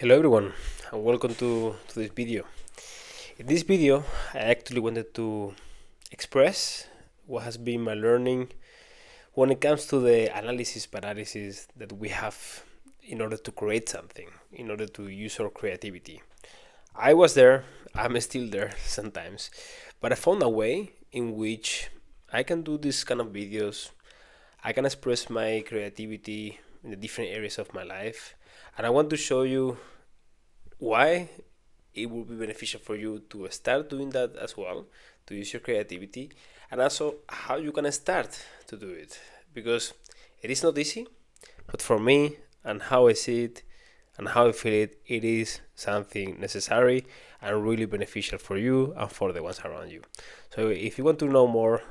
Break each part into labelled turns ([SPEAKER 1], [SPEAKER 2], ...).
[SPEAKER 1] Hello everyone and welcome to this video. In this video I actually wanted to express what has been my learning when it comes to the analysis paralysis that we have in order to create something, in order to use our creativity. I was there, I'm still there sometimes, but I found a way in which I can do this kind of videos. I can express my creativity in the different areas of my life, and I want to show you why it will be beneficial for you to start doing that as well, to use your creativity, and also how you can start to do it, because it is not easy, but for me and how I see it and how I feel it, it is something necessary and really beneficial for you and for the ones around you. So if you want to know more,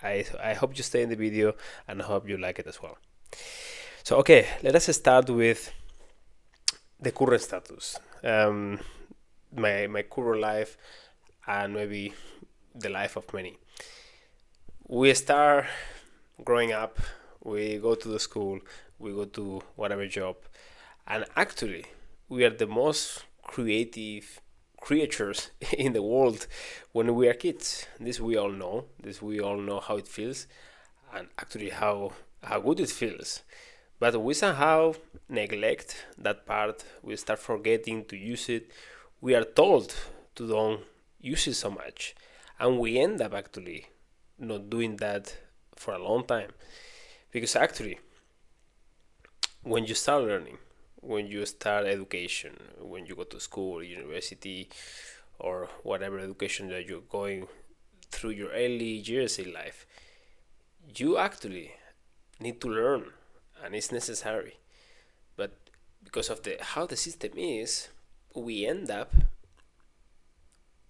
[SPEAKER 1] I hope you stay in the video and I hope you like it as well. So okay, let us start with the current status. My current life and maybe the life of many. We start growing up, we go to the school, we go to whatever job, and actually we are the most creative creatures in the world when we are kids. This we all know. This we all know how it feels, and actually how good it feels. But we somehow neglect that part. We start forgetting to use it. We are told to don't use it so much, and we end up actually not doing that for a long time. Because actually, when you start learning, when you start education, when you go to school, university, or whatever education that you're going through your early years in life, you actually need to learn, and it's necessary. But because of the how the system is, we end up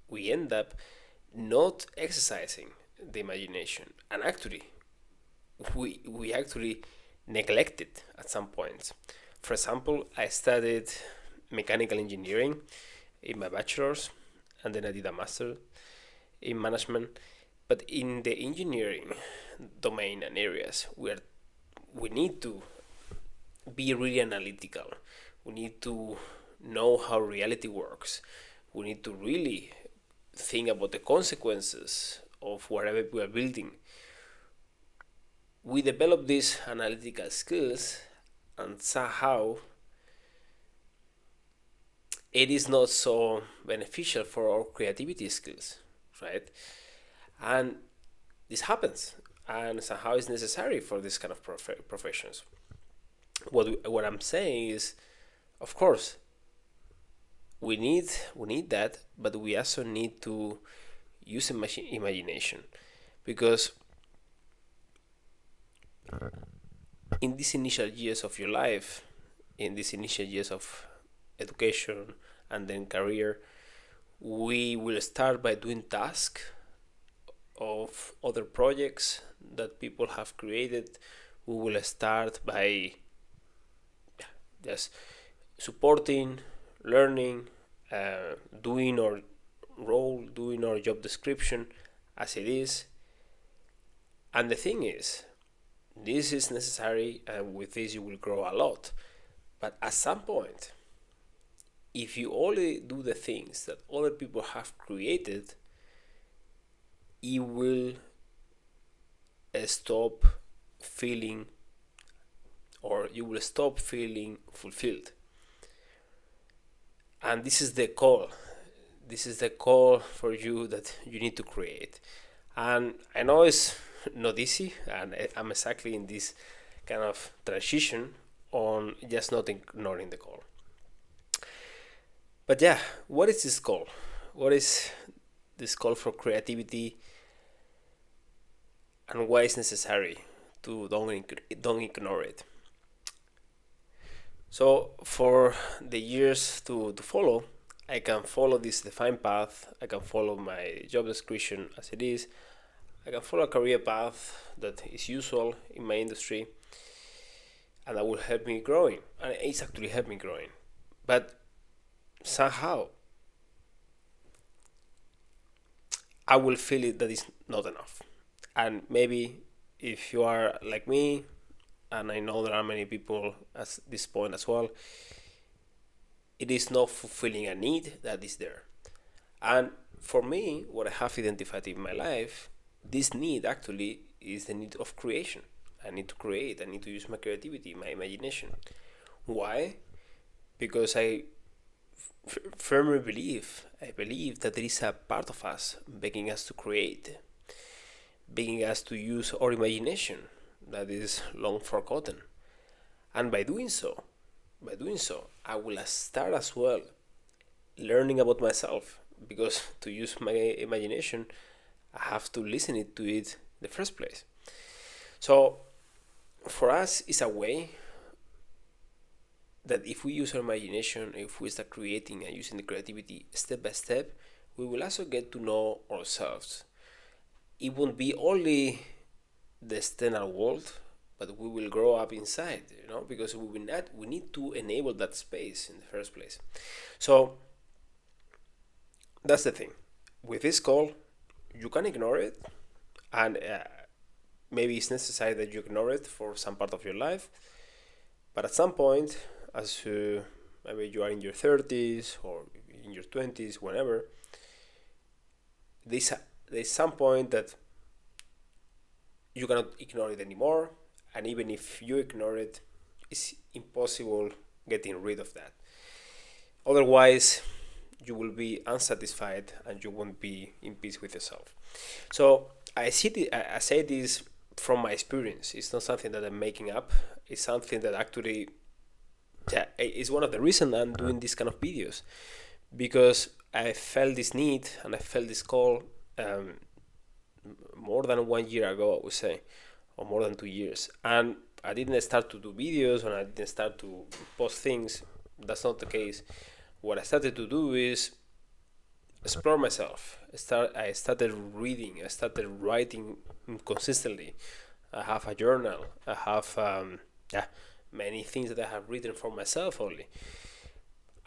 [SPEAKER 1] we end up not exercising the imagination, and actually we actually neglect it at some points. For example, I studied mechanical engineering in my bachelor's, and then I did a master in management. But in the engineering domain and areas, we need to be really analytical. We need to know how reality works. We need to really think about the consequences of whatever we are building. We develop these analytical skills, and somehow it is not so beneficial for our creativity skills, right? And this happens, and somehow it's necessary for this kind of professions. What I'm saying is, of course, we need that, but we also need to use imagination, because in these initial years of your life, in these initial years of education and then career, we will start by doing tasks of other projects that people have created. We will start by just supporting, learning, doing our role, doing our job description as it is. And the thing is, this is necessary, and with this you will grow a lot. But at some point, if you only do the things that other people have created, you will stop feeling, or you will stop feeling fulfilled. And this is the call. This is the call for you that you need to create. And I know it's not easy, and I'm exactly in this kind of transition on just not ignoring the call. But yeah, what is this call? What is this call for creativity, and why it's necessary to don't ignore it? So for the years to follow, I can follow this defined path. I can follow my job description as it is. I can follow a career path that is usual in my industry, and that will help me growing. And it's actually helped me growing. But somehow I will feel it that is not enough. And maybe if you are like me, and I know there are many people at this point as well, it is not fulfilling a need that is there. And for me, what I have identified in my life, this need actually is the need of creation. I need to create, I need to use my creativity, my imagination. Why? Because firmly I believe that there is a part of us begging us to create, begging us to use our imagination that is long forgotten. And by doing so, I will start as well learning about myself, because to use my imagination, I have to listen it to it in the first place. So for us, it's a way that if we use our imagination, if we start creating and using the creativity step by step, we will also get to know ourselves. It won't be only the external world, but we will grow up inside, because we need to enable that space in the first place. So that's the thing. With this call, you can ignore it, and maybe it's necessary that you ignore it for some part of your life. But at some point, as maybe you are in your 30s or in your 20s, whenever, there's some point that you cannot ignore it anymore, and even if you ignore it, it's impossible getting rid of that. Otherwise, you will be unsatisfied and you won't be in peace with yourself. So I say this from my experience. It's not something that I'm making up. It's something that actually is one of the reasons I'm doing this kind of videos, because I felt this need and I felt this call more than 1 year ago, I would say, or more than 2 years. And I didn't start to do videos and I didn't start to post things. That's not the case. What I started to do is explore myself. I started reading. I started writing consistently. I have a journal. I have many things that I have written for myself only.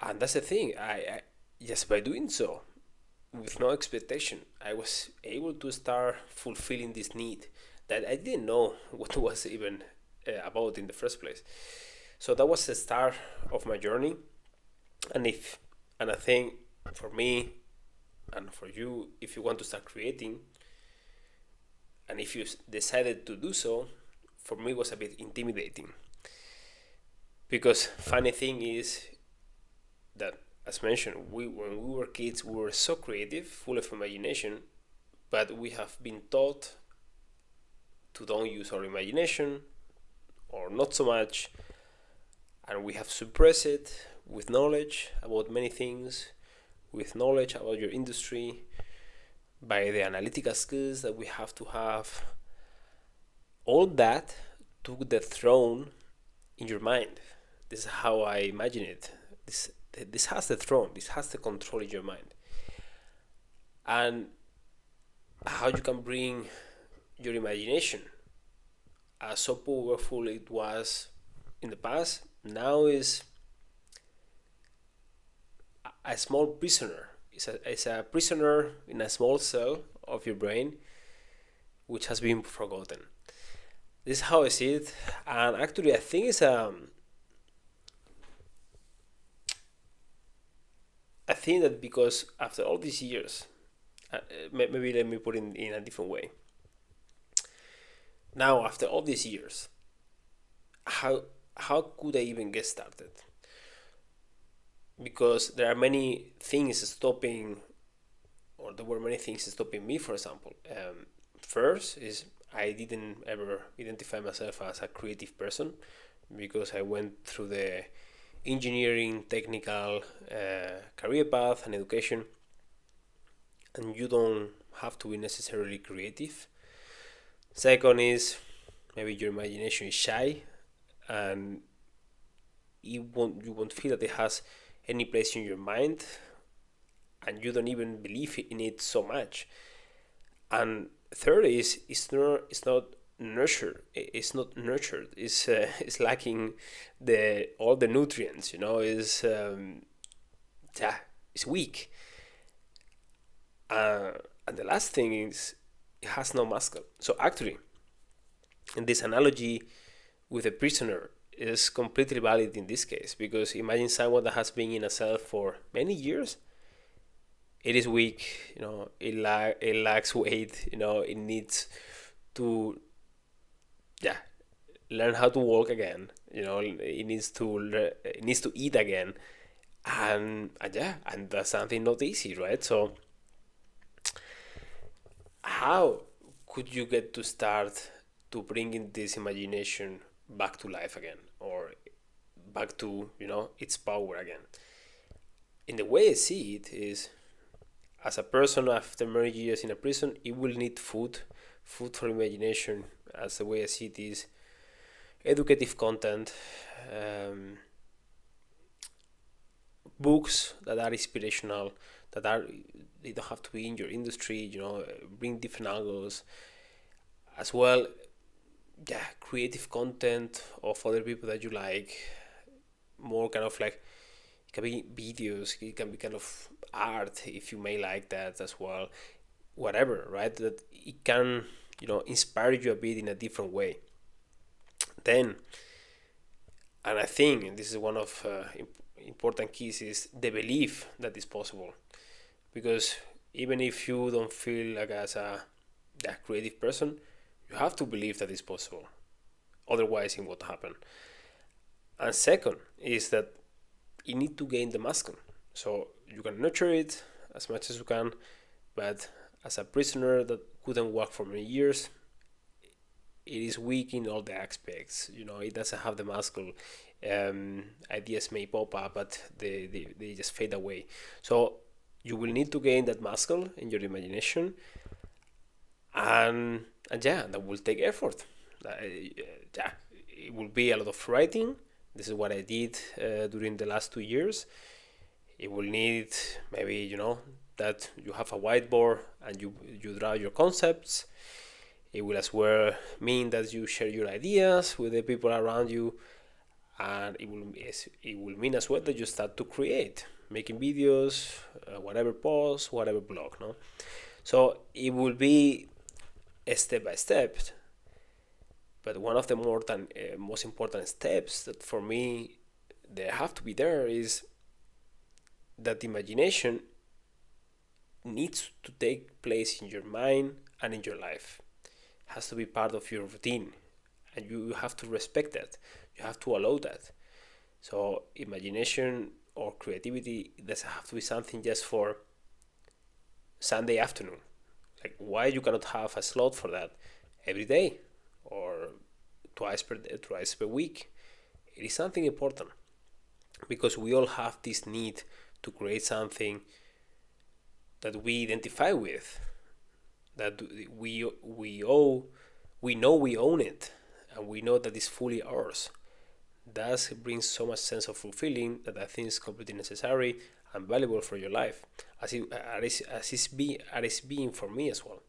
[SPEAKER 1] And that's the thing. I just by doing so, with no expectation, I was able to start fulfilling this need that I didn't know what was even about in the first place. So that was the start of my journey. And I think for me and for you, if you want to start creating, and if you decided to do so, for me it was a bit intimidating. Because funny thing is that, as mentioned, when we were kids, we were so creative, full of imagination, but we have been taught to don't use our imagination, or not so much, and we have suppressed it with knowledge about many things, with knowledge about your industry, by the analytical skills that we have to have. All that took the throne in your mind. This is how I imagine it. This has the throne, this has the control in your mind. And how you can bring your imagination, as so powerful it was in the past, now is a small prisoner. It's a prisoner in a small cell of your brain, which has been forgotten. This is how I see it, and actually I think I think that because after all these years, maybe let me put it in a different way. Now, after all these years, how could I even get started? Because there are many things stopping, or there were many things stopping me. For example, first is I didn't ever identify myself as a creative person, because I went through the engineering technical career path and education, and you don't have to be necessarily creative. Second is maybe your imagination is shy, and you won't feel that it has any place in your mind, and you don't even believe in it so much. And third is it's not nurtured. It's lacking the all the nutrients. Is it's weak. And the last thing is it has no muscle. So actually, in this analogy with a prisoner, is completely valid in this case, because imagine someone that has been in a cell for many years. It is weak, it lacks weight, it needs to, yeah, learn how to walk again. It needs to eat again, and yeah, and that's something not easy, right? So how could you get to start to bringing this imagination back to life again, or back to its power again? In the way I see it is, as a person after many years in a prison, it will need food for imagination. As the way I see it is educative content, um, books that are inspirational, that are, they don't have to be in your industry, bring different angles as well. Yeah, creative content of other people that you like, more kind of like, it can be videos, it can be kind of art if you may like that as well, whatever, right? That it can inspire you a bit in a different way. Then, and I think this is one of important keys, is the belief that is possible. Because even if you don't feel like as a creative person, you have to believe that it's possible. Otherwise, it won't happen. And second is that you need to gain the muscle. So you can nurture it as much as you can, but as a prisoner that couldn't walk for many years, it is weak in all the aspects. It doesn't have the muscle. Ideas may pop up, but they just fade away. So you will need to gain that muscle in your imagination, and yeah, that will take effort. Yeah, it will be a lot of writing. This is what I did during the last 2 years. It will need maybe that you have a whiteboard and you draw your concepts. It will as well mean that you share your ideas with the people around you, and it will mean as well that you start to create, making videos, whatever post, whatever blog. No, so it will be a step by step. But one of the most important steps that for me they have to be there is that imagination needs to take place in your mind and in your life. It has to be part of your routine, and you have to respect that. You have to allow that. So imagination or creativity doesn't have to be something just for Sunday afternoon. Like, why you cannot have a slot for that every day or twice per week? It is something important, because we all have this need to create something that we identify with, that we know we own it, and we know that it's fully ours. That brings so much sense of fulfilling that I think is completely necessary and valuable for your life, as it's being for me as well.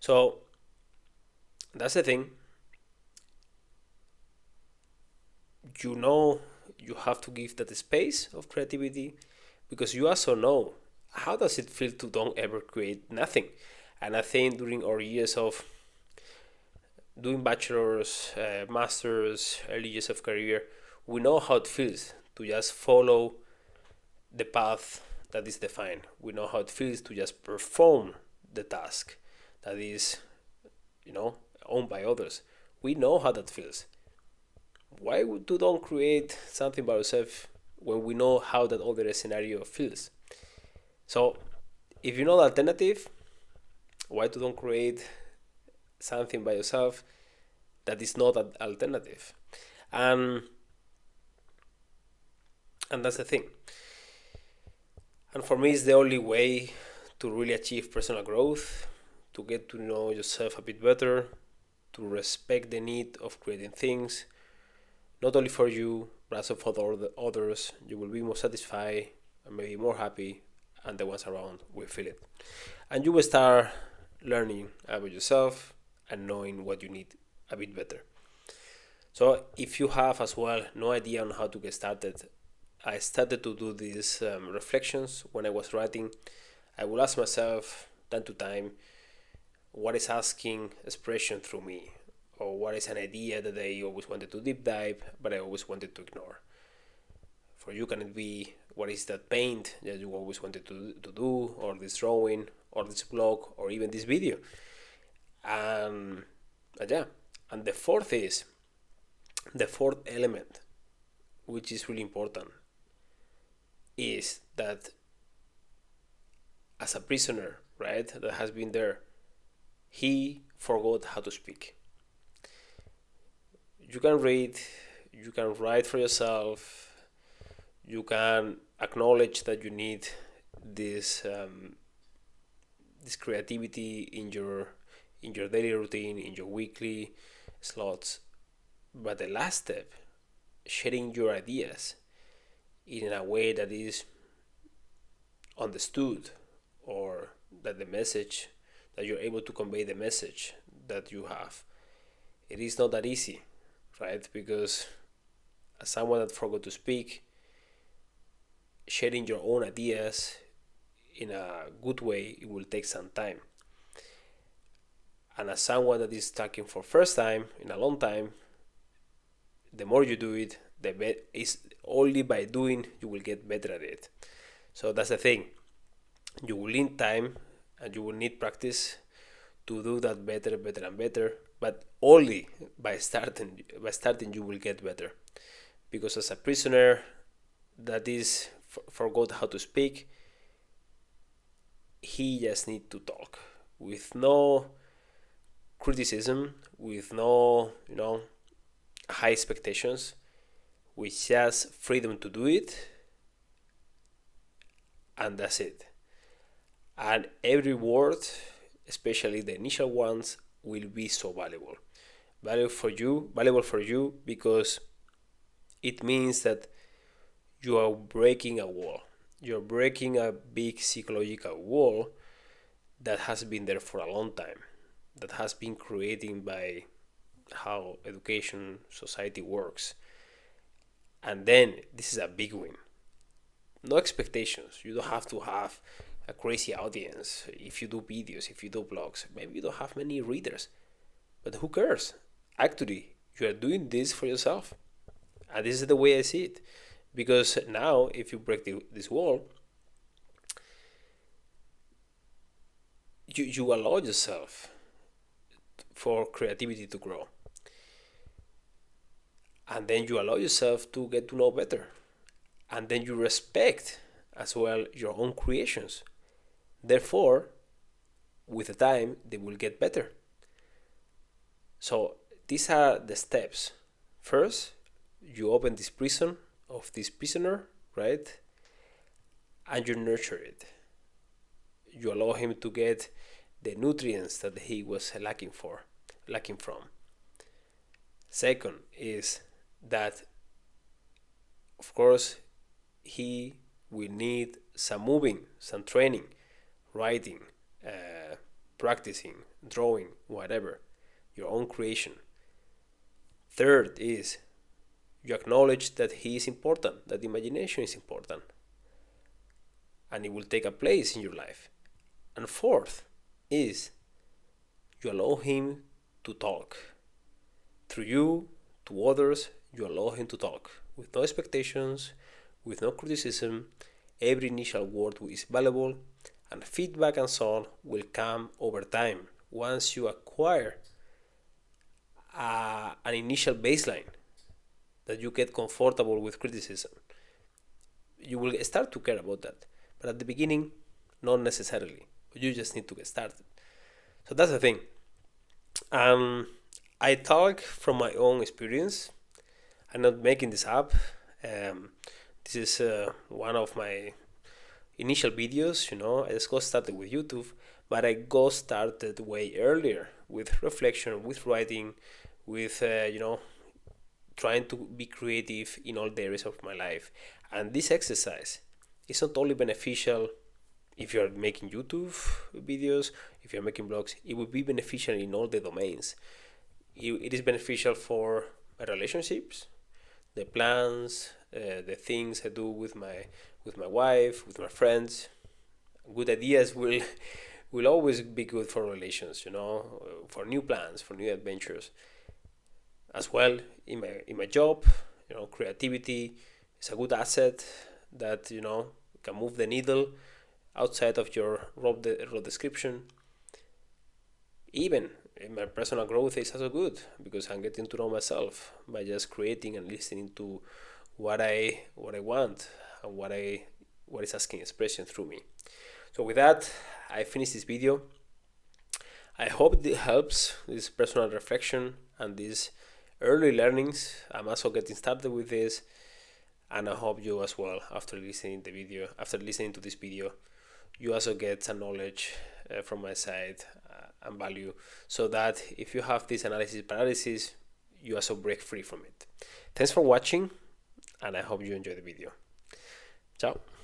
[SPEAKER 1] So that's the thing. You know, you have to give that space of creativity, because you also know how does it feel to don't ever create nothing. And I think during our years of doing bachelor's, masters, early years of career, we know how it feels to just follow the path that is defined. We know how it feels to just perform the task that is, owned by others. We know how that feels. Why would you don't create something by yourself when we know how that other scenario feels? So, if you know the alternative, why you don't create something by yourself that is not an alternative? And and that's the thing. And for me, it's the only way to really achieve personal growth, to get to know yourself a bit better, to respect the need of creating things, not only for you, but also for the others. You will be more satisfied and maybe more happy, and the ones around will feel it. And you will start learning about yourself and knowing what you need a bit better. So if you have as well no idea on how to get started, I started to do these reflections when I was writing. I will ask myself time to time, what is asking expression through me, or what is an idea that I always wanted to deep dive, but I always wanted to ignore. For you, can it be what is that paint that you always wanted to do, or this drawing, or this blog, or even this video? And yeah, and the fourth element, which is really important, is that as a prisoner, right, that has been there, he forgot how to speak. You can read, you can write for yourself, you can acknowledge that you need this creativity in your daily routine, in your weekly slots. But the last step, sharing your ideas in a way that is understood, or that the message, that you're able to convey the message that you have, it is not that easy, right? Because as someone that forgot to speak, sharing your own ideas in a good way, it will take some time. And as someone that is talking for first time in a long time, the more you do it, is only by doing you will get better at it. So that's the thing. You will need time and you will need practice to do that better and better. But only by starting you will get better. Because as a prisoner that is forgot how to speak, he just need to talk with no criticism, with no high expectations, with just freedom to do it, and that's it. And every word, especially the initial ones, will be so valuable. Valuable for you because it means that you are breaking a wall. You're breaking a big psychological wall that has been there for a long time, that has been created by how education society works. And then this is a big win. No expectations. You don't have to have a crazy audience if you do videos, if you do blogs. Maybe you don't have many readers, but who cares? Actually, you are doing this for yourself. And this is the way I see it. Because now, if you break this wall, you allow yourself for creativity to grow. And then you allow yourself to get to know better. And then you respect as well your own creations. Therefore, with the time, they will get better. So these are the steps. First, you open this prison of this prisoner, right? And you nurture it. You allow him to get the nutrients that he was lacking from. Second is that, of course, he will need some moving, some training, writing, practicing, drawing, whatever, your own creation. Third is you acknowledge that he is important, that imagination is important, and it will take a place in your life. And fourth is you allow him to talk. Through you, to others, you allow him to talk with no expectations, with no criticism. Every initial word is valuable, and feedback and so on will come over time once you acquire an initial baseline that you get comfortable with criticism. You will start to care about that, but at the beginning, not necessarily. You just need to get started. So that's the thing. I talk from my own experience. I'm not making this up. This is one of my initial videos. I just got started with YouTube, but I got started way earlier with reflection, with writing, with trying to be creative in all the areas of my life. And this exercise is not only beneficial if you're making YouTube videos, if you're making blogs, it will be beneficial in all the domains. It is beneficial for my relationships, the plans, the things I do with my wife, with my friends. Good ideas will always be good for relations, for new plans, for new adventures. as well in my job. Creativity is a good asset that can move the needle outside of your raw description. Even in my personal growth is also good because I'm getting to know myself by just creating and listening to what I want and what is asking expression through me. So with that, I finish this video. I hope it helps, this personal reflection and these early learnings. I'm also getting started with this, and I hope you as well, after listening to this video, you also get some knowledge from my side and value, so that if you have this analysis paralysis, you also break free from it. Thanks for watching, and I hope you enjoy the video. Ciao.